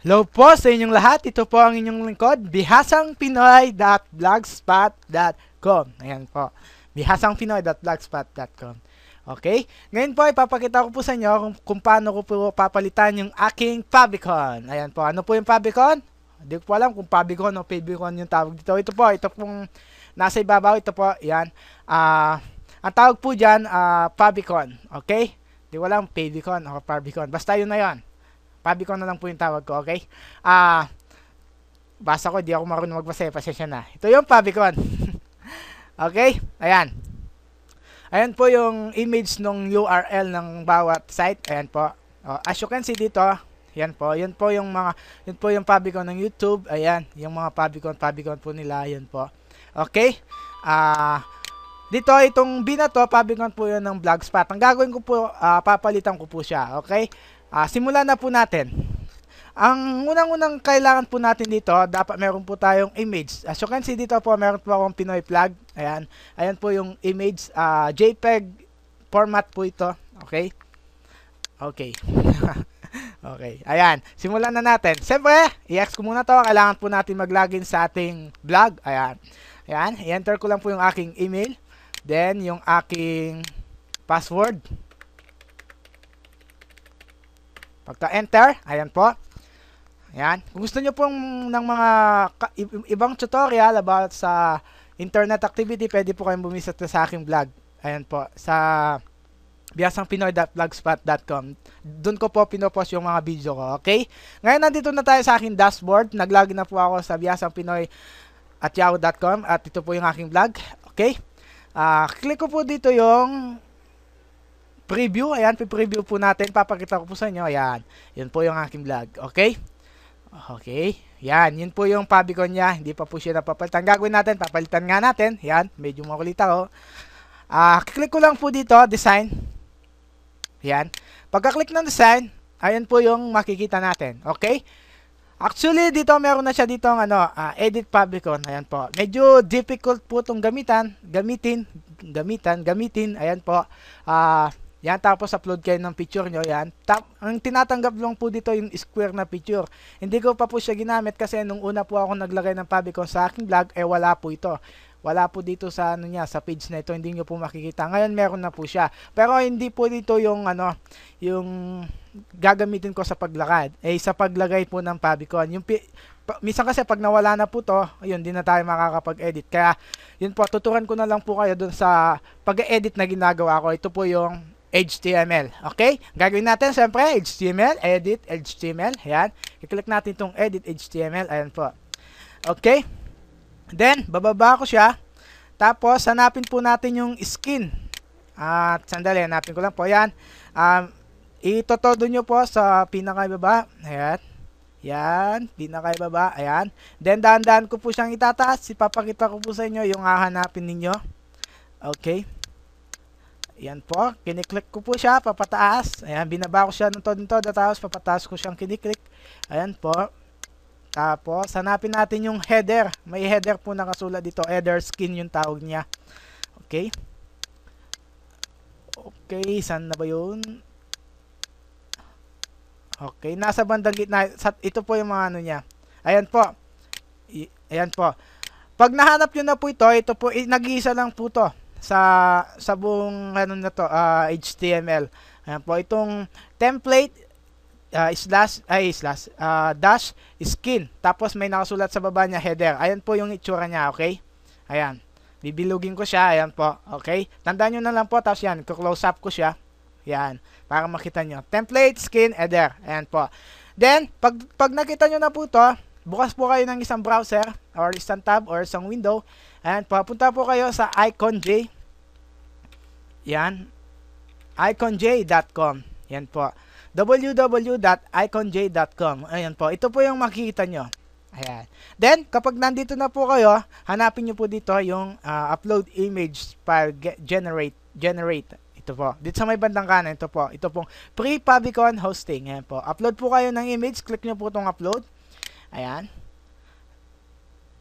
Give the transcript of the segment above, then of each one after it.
Hello po sa inyong lahat. Ito po ang inyong lingkod, bihasangpinoy.blogspot.com. Ayan po. bihasangpinoy.blogspot.com. Okay? Ngayon po, ipapakita ko po sa inyo kung paano ko po papalitan yung aking Fabicon. Ayan po. Ano po yung Fabicon? Hindi ko po alam kung Fabicon o Fabicon yung tawag dito. Ito pong nasa ibabaw. Ito po. Ayan. Ang tawag po dyan, Fabicon. Okay? Hindi ko alam, Fabicon o Fabicon. Basta yun na yun. Fabicon na lang po yung tawag ko, okay? Basa ko, di ako marunong magbasa, pasensya na. Ito yung Fabicon. Okay? Ayan. Ayan po yung image ng URL ng bawat site. Ayan po. As you can see dito, yan po. Yun po yung Fabicon ng YouTube. Ayan, yung mga Fabicon po nila. Yan po. Okay? Dito, itong B na to, Fabicon po yun ng Blogspot. Ang gagawin ko po, papalitan ko po siya. Okay? Simulan na po natin. Ang unang-unang kailangan po natin dito, dapat meron po tayong image. As you can see dito po, meron po akong Pinoy flag. Ayan. Ayan po yung image. JPEG format po ito. Okay? Okay. Okay. Ayan. Simulan na natin. Siyempre, i-ex ko muna to. Kailangan po natin mag-login sa ating blog. Ayan. Ayan. I-enter ko lang po yung aking email. Then, yung aking password. Pagka-enter, ayan po. Ayan. Kung gusto nyo pong ng mga ibang tutorial about sa internet activity, pwede po kayong bumisat sa aking blog. Ayan po. Sa bihasangpinoy.blogspot.com. Doon ko po pinopost yung mga video ko. Okay? Ngayon, nandito na tayo sa aking dashboard. Nag-login na po ako sa bihasangpinoy@yahoo.com at ito po yung aking blog. Okay? Click ko po dito yung preview. Ayan, preview po natin. Papakita ko po sa inyo. Ayan. Yun po yung aking vlog. Okay? Okay. Yan. Yun po yung Fabicon niya. Hindi pa po siya napapalitan. Gagawin natin. Papalitan nga natin. Yan. Medyo makulit ako. Click ko lang po dito. Design. Yan. Pagka-click ng design, ayan po yung makikita natin. Okay? Actually, dito meron na siya dito edit Fabicon. Ayan po. Medyo difficult po itong gamitin. Ayan po. Yan, tapos upload kayo ng picture nyo. Yan. Ang tinatanggap lang po dito yung square na picture. Hindi ko pa po siya ginamit kasi nung una po ako naglagay ng Fabicon sa aking vlog, wala po ito. Wala po dito sa sa page na ito, hindi nyo po makikita. Ngayon meron na po siya. Pero hindi po dito yung yung gagamitin ko sa paglakad. Sa paglagay po ng Fabicon. Minsan kasi pag nawala na po to, ayun, di na tayo makakapag-edit. Kaya, yun po, tuturuan ko na lang po kayo dun sa pag-edit na ginagawa ko. Ito po yung HTML. Okay? Gagawin natin, siyempre, HTML, edit, HTML. Ayan. I-click natin itong edit HTML. Ayan po. Okay? Then, bababa ko siya. Tapos, hanapin po natin yung skin. Sandali, hanapin ko lang po. Ayan. Itotodo nyo po sa pinakaibaba. Ayan. Yan, pinakaibaba. Ayan. Then, dahan-dahan ko po siyang itataas. Ipapakita ko po sa inyo yung hahanapin ninyo. Okay. Ayan po. Kiniklik ko po siya, papataas. Ayan, binaba ko siya ng todo-todo. Tapos, papataas ko siyang kiniklik. Ayan po. Tapos, hanapin natin yung header. May header po nakasulat dito. Header skin yung tawag niya. Okay. Okay, saan na ba yun? Okay, nasa bandang gitna. Ito po yung mga niya. Ayan po. Ayan po. Pag nahanap nyo na po ito po, nag-iisa lang po to sa buong HTML. Ayan po, itong template dash skin. Tapos may nakasulat sa baba niya header. Ayan po yung itsura niya, okay? Ayan. Bibilugin ko siya. Ayan po, okay? Tandaan nyo na lang po. Tapos yan, close up ko siya. Yan, para makita nyo. Template, skin, header. Ayan po. Then, pag nakita nyo na po ito, bukas po kayo ng isang browser or isang tab or isang window. Ayan po, punta po kayo sa iconj. Yan. iconj.com. Yan po. www.iconj.com. Ayan po. Ito po yung makikita nyo. Ayan. Then, kapag nandito na po kayo, hanapin nyo po dito yung upload image file generate. Ito po. Dito sa may bandang kanan, ito po. Ito pong pre-Fabicon hosting. Ayan po. Upload po kayo ng image. Click nyo po itong upload. Ayan.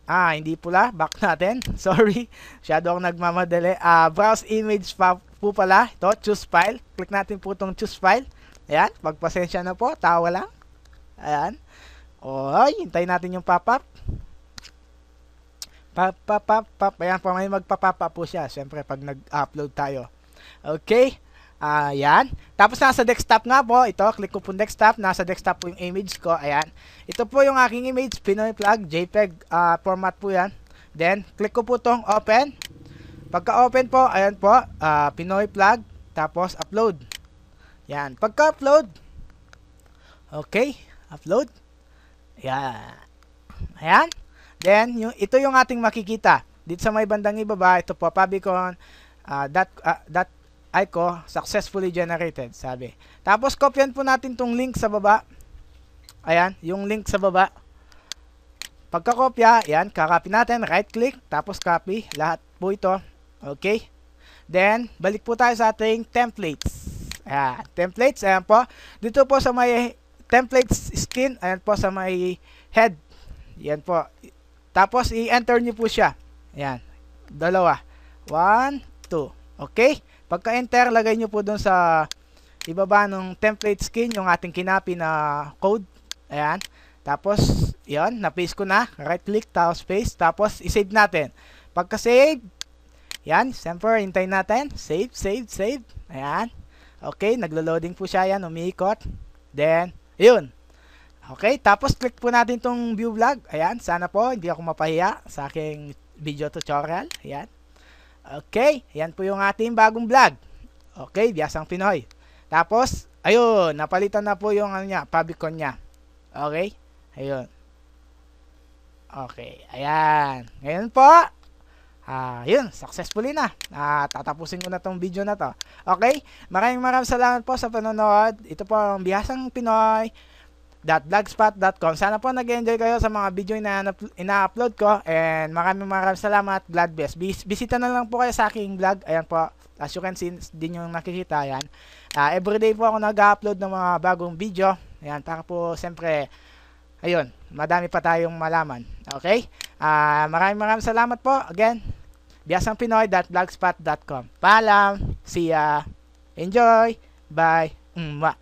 Hindi pula. Back natin. Sorry. Masyado akong nagmamadali. Browse image po pala. Ito, choose file. Click natin po itong choose file. Ayan. Pagpasensya na po. Tawa lang. Ayan. Oy, hintayin natin yung pop-up. Pop. Ayan po, may magpa-pop up po siya. Siyempre, pag nag-upload tayo. Okay. Ayan. Tapos nasa desktop nga po. Ito, click ko po desktop. Nasa desktop po yung image ko. Ayan. Ito po yung aking image. Pinoy Vlog. JPEG format po yan. Then, click ko po tong open. Pagka-open po, ayan po. Pinoy Vlog. Tapos, upload. Ayan. Pagka-upload. Okay. Upload. Ayan. Ayan. Then, ito yung ating makikita. Dito sa may bandang ibaba, ito po, Fabicon .ico successfully generated, sabi. Tapos, kopyan po natin tong link sa baba. Ayan, yung link sa baba. Pagkakopya, ayan, kakopy natin, right click, tapos copy, lahat po ito. Okay. Then, balik po tayo sa ating templates. Ayan, templates, ayan po. Dito po sa may templates skin, ayan po sa may head. Ayan po. Tapos, i-enter nyo po siya. Ayan. Dalawa. 1, 2. Okay? Pagka-enter, lagay nyo po dun sa ibaba ng template skin, yung ating kinapi na code. Ayan. Tapos, yun. Na-paste ko na. Right-click, tapos paste. Tapos, i-save natin. Pagka-save, yan. Siyempre, hintayin natin. Save. Ayan. Okay. Naglo-loading po siya. Yan. Umiikot. Then, yun. Okay, tapos click po natin tong view vlog. Ayan, sana po hindi ako mapahiya sa aking video tutorial. Ayan. Okay, ayan po yung ating bagong vlog. Okay, Biyasang Pinoy. Tapos, ayun, napalitan na po yung ano niya, Fabicon niya. Okay, ayun. Okay, ayan. Ngayon po, yun, successfully na. Tatapusin ko na tong video na to. Okay, maraming salamat po sa panonood. Ito po ang Biyasang Pinoy .blogspot.com. Sana po nag-enjoy kayo sa mga video na ina-upload ko, and maraming salamat. God bless. Bisita na lang po kayo sa aking vlog. Ayan po, as you can see din yung nakikita. Ayan. Everyday po ako nag-upload ng mga bagong video. Ayan, para po siyempre, ayun, madami pa tayong malaman. Okay? Maraming salamat po. Again, biasangpinoy.blogspot.com. Paalam. See ya. Enjoy. Bye. Mwah.